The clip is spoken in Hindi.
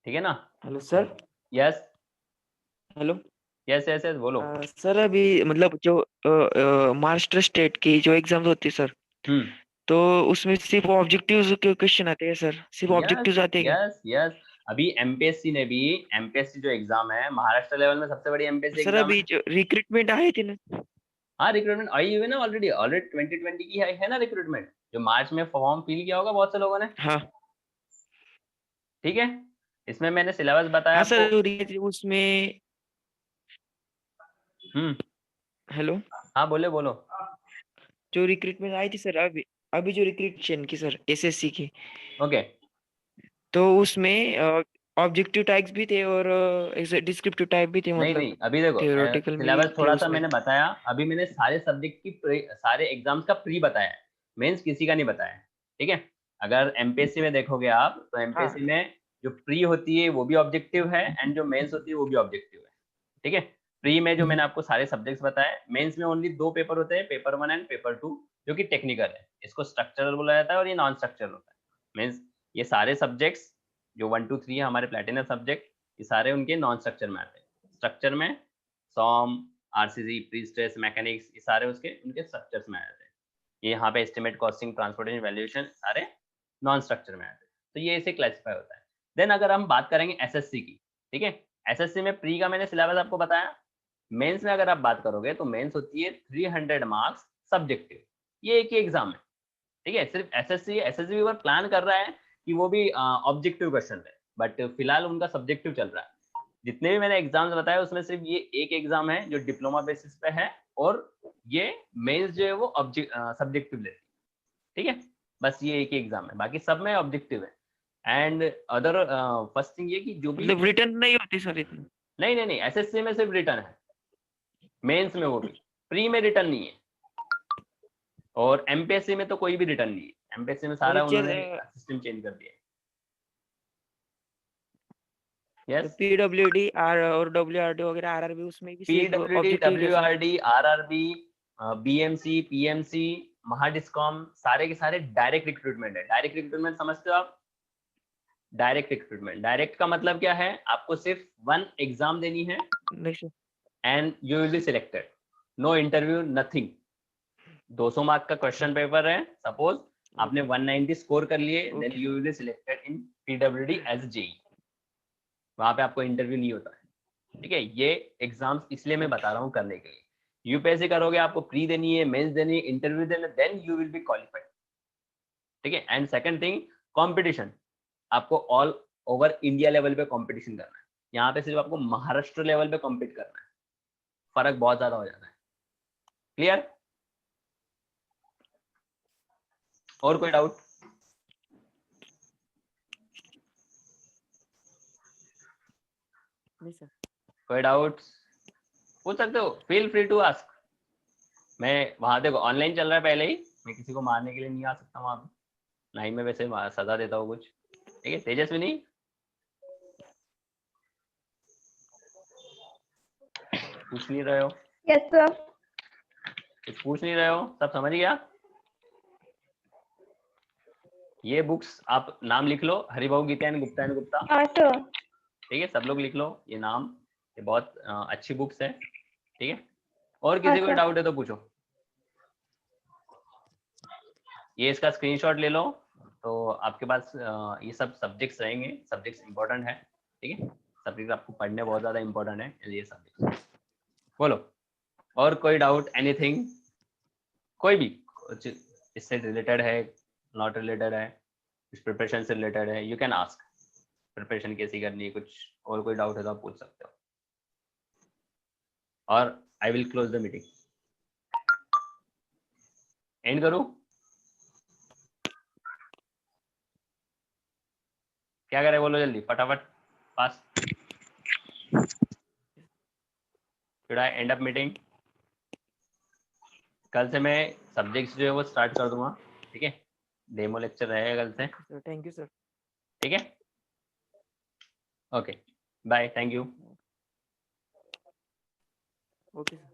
ठीक है ना? Hello sir. Yes hello yes yes yes बोलो। सर, अभी मतलब जो महाराष्ट्र स्टेट की जो एग्जाम्स होती है सर, हम्म। तो उसमें सिर्फ ऑब्जेक्टिव्स के क्वेश्चन आते हैं सर? सिर्फ यस ऑब्जेक्टिव्स आते हैं क्या? Yes yes. अभी एमपीएससी ने भी, एमपीएससी जो एग्जाम है महाराष्ट्र लेवल में सबसे बड़ी एमपीएससी सर एग्जाम अभी है। जो रिक्रूटमेंट आए थे ना। हाँ रिक्रूटमेंट आई हुई है ना, ऑलरेडी ऑलरेडी 2020 की है ना रिक्रूटमेंट, जो मार्च में फॉर्म फिल किया होगा बहुत से लोगों ने। हाँ ठीक है, इसमें मैंने सिलेबस बताया हाँ आपको। सर, उसमें। हम्म। हेलो। हाँ बोले बोलो। जो रिक्रूटमेंट आई थी सर, अभी अभी जो रिक्रूटमेंट की सर, एसएससी की, ओके। तो उसमें ऑब्जेक्टिव टाइप्स भी थे और डिस्क्रिप्टिव टाइप भी थे, नहीं मतलब नहीं, अभी देखो थियोरेटिकल भी सिलेबस थे थोड़ा सा उसमें। मैंने बताया, अभी मैंने सारे सब्जेक्ट की सारे एग्जाम्स का प्री बताया है, मेंस किसी का नहीं बताया है। ठीक है, अगर एमपीएससी में देखोगे आप तो हाँ एमपीएससी में जो प्री होती है वो भी ऑब्जेक्टिव है एंड जो मेंस होती है वो भी ऑब्जेक्टिव है। ठीक है, प्री में जो मैंने आपको सारे सब्जेक्ट्स बताए, मेंस में ओनली 2 पेपर होते हैं, पेपर 1 एंड पेपर 2, जो कि टेक्निकल है, इसको स्ट्रक्चरल बोला जाता है और ये नॉन स्ट्रक्चरल होता है। मीन्स ये सारे सब्जेक्ट्स जो 1 2 3 है हमारे प्लेटिनम सब्जेक्ट, ये सारे उनके नॉन स्ट्रक्चर में आते हैं। स्ट्रक्चर में सॉम, आरसीसी, प्री स्ट्रेस, मैकेनिक्स, ये सारे उसके उनके स्ट्रक्चर्स में आ जाते हैं। ये यहाँ पे एस्टिमेट, कॉस्टिंग, ट्रांसपोर्टेशन, वैल्यूएशन सारे नॉन स्ट्रक्चर में आते हैं, तो ये इसे क्लासिफाई होता है। देन अगर हम बात करेंगे एसएससी की, ठीक है, एसएससी में प्री का मैंने सिलेबस आपको बताया। मेंस में अगर आप बात करोगे तो मेंस होती है 300 मार्क्स सब्जेक्टिव, ये एक ही एग्जाम है। ठीक है, सिर्फ एसएससी एसएससी भी प्लान कर रहा है कि वो भी ऑब्जेक्टिव क्वेश्चन है, बट फिलहाल उनका सब्जेक्टिव चल रहा है। जितने भी मैंने एग्जाम्स बताए उसमें सिर्फ ये एक एग्जाम है जो डिप्लोमा बेसिस पे है, और ये मेंस जो है वो सब्जेक्टिव लेती है। ठीक है, बस ये एक ही एग्जाम है, बाकी सब में ऑब्जेक्टिव है। एंड अदर फर्स्ट थिंग ये कि जो भी, मतलब रिटर्न नहीं होती सर इतनी? नहीं नहीं नहीं, एसएससी में सिर्फ रिटर्न है, मेंस में वो भी, प्री में रिटर्न नहीं है, और एमपीएससी में तो कोई भी रिटर्न नहीं है। एमपीएससी में सारा उन्होंने सिस्टम चेंज कर दिया है। यस, पीडब्ल्यूडी आर और डब्ल्यूआरडी वगैरह, आरआरबी, उसमें भी सिर्फ पीडब्ल्यूडी, ऑब्जेक्टिव क्या sir? WRD, RRB, BMC, PMC, Mahadiscom, सारे के सारे डायरेक्ट रिक्रूटमेंट है। डायरेक्ट रिक्रूटमेंट समझते हो आप? डायरेक्ट रिक्रूटमेंट, डायरेक्ट का मतलब क्या है, आपको सिर्फ 1 एग्जाम देनी है नहीं sir. And you will be selected, no interview, nothing. 200 mark का क्वेश्चन पेपर है, सपोज आपने ओके 190 स्कोर कर लिए, then okay you sir. Will be selected in PWD as JE, वहां पे आपको इंटरव्यू नहीं होता है। ठीक है, ये एग्जाम्स इसलिए मैं ओके बता रहा हूँ करने के लिए। यूपीएससी करोगे आपको प्री देनी है, मेंस देनी है, इंटरव्यू देना, then you will be qualified. ठीक है, एंड सेकंड थिंग, कंपटीशन, आपको ऑल ओवर इंडिया लेवल पे कंपटीशन करना है, यहाँ पे सिर्फ आपको महाराष्ट्र लेवल पे कम्पीट करना है, फर्क बहुत ज्यादा हो जाता है। क्लियर? और कोई डाउट? नहीं सर। कोई डाउट पूछ सकते हो, फील फ्री टू आस्क। मैं वहां देखो ऑनलाइन चल रहा है पहले ही, मैं किसी को मारने के लिए नहीं आ सकता वहां पे, ना ही मैं वैसे सजा देता हूँ कुछ। ठीक है, तेजस्वी नहीं पूछ नहीं रहे हो? Yes sir. कुछ पूछ नहीं रहे हो, सब समझ गया? ये बुक्स आप नाम लिख लो, हरिभाऊ गीतायन गुप्ता एंड गुप्ता। हाँ सर। ठीक है, सब लोग लिख लो ये नाम, ये बहुत अच्छी बुक्स है। ठीक है, और हाँ किसी को सर। डाउट है तो पूछो। ये इसका स्क्रीनशॉट ले लो, तो आपके पास ये सब सब्जेक्ट्स रहेंगे, सब्जेक्ट्स इंपॉर्टेंट है। ठीक है, सब्जेक्ट आपको पढ़ने बहुत ज्यादा इंपॉर्टेंट है ये सब्जेक्ट। बोलो, और कोई डाउट, एनीथिंग, कोई भी कुछ इससे रिलेटेड है, नॉट रिलेटेड है, कुछ प्रिपरेशन से रिलेटेड है, यू कैन आस्क। प्रिपरेशन कैसी करनी है, कुछ और कोई डाउट है तो आप पूछ सकते हो, और I will close the meeting. And करूं? क्या करें बोलो जल्दी फटाफट, fast. Should I and up meeting? कल से मैं सब्जेक्ट्स जो है वो स्टार्ट कर दूंगा। ठीक है, डेमो लेक्चर रहेगा कल से। Sir thank you sir. ठीक है, okay, bye, thank you. Okay sir.